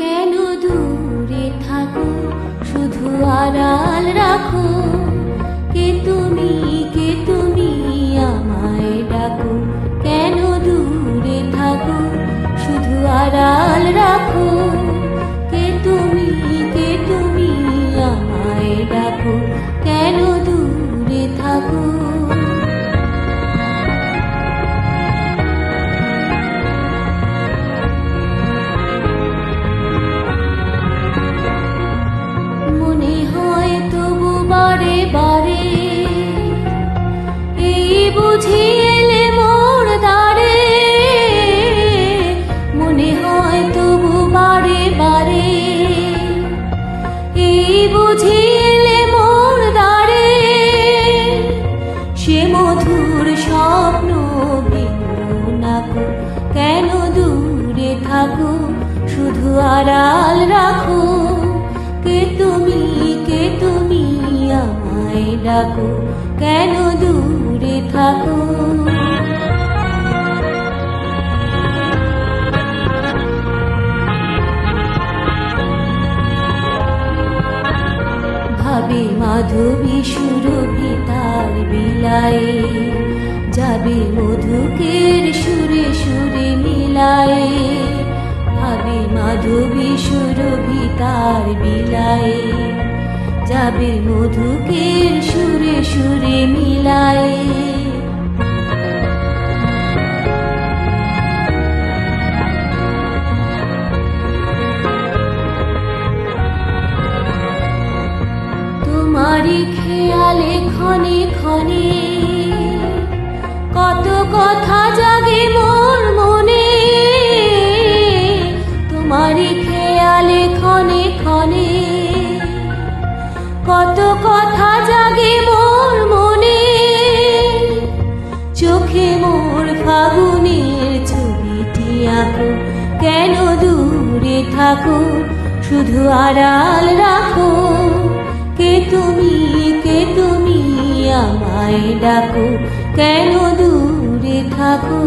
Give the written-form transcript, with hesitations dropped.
কেন দূরে থাকো, শুধু আড়াল রাখো। কে তুমি আমায় ডাকো। কেন দূরে থাকো, শুধু আড়াল রাখো। কে তুমি আমায় ডাকো। কেন দূরে থাকো। মনে হয় তবু বারে বারে, এই বুঝি এলে মোর দ্বারে। মনে হয় তবু বারে বারে, এই বুঝি এলে মোর দ্বারে। সে মধুর স্বপ্ন ভেঙো নাকো। কেন দূরে থাকো, শুধু আড়াল রাখো। কে তুমি আমায় ডাকো। কেন দূরে থাকো। ভাবে মাধবী সুরভি তার বিলায়ে, যাবে মধুকের সুরে সুরে মিলায়ে। ভাবে মাধবী সুরভি তার বিলায়ে, যাবে মধুকের সুরে সুরে মিলায়ে। তোমারই খেয়ালে ক্ষণে ক্ষণে, কত কথা জাগে মোর মনে। তোমারই খেয়ালে ক্ষণে ক্ষণে, কত কথা জাগে মোর মনে। চোখে মোর ফাগুনের ছবিটি আঁকো। কেন দূরে থাকো, শুধু আড়াল রাখো। কে তুমি আমায় ডাকো। কেন দূরে থাকো।